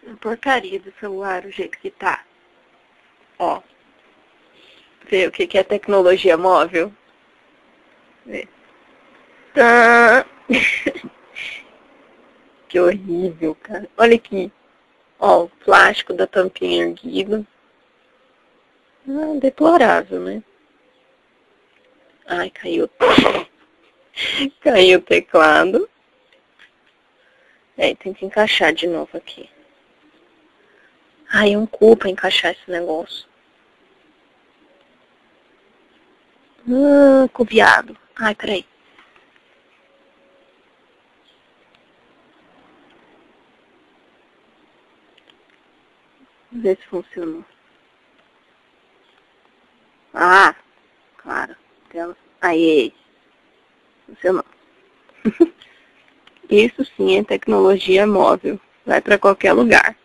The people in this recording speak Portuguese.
Uma porcaria do celular, o jeito que tá. Ó. Vê o que é tecnologia móvel. Vê. Tá. Que horrível, cara. Olha aqui. Ó, o plástico da tampinha erguido. Deplorável, né? Ai, caiu. Caiu o teclado. Tem que encaixar de novo aqui. Ai, um cu pra encaixar esse negócio. Coviado. Ai, peraí. Vamos ver se funcionou. Ah, claro. Aí, funcionou. Isso sim é tecnologia móvel. Vai para qualquer lugar.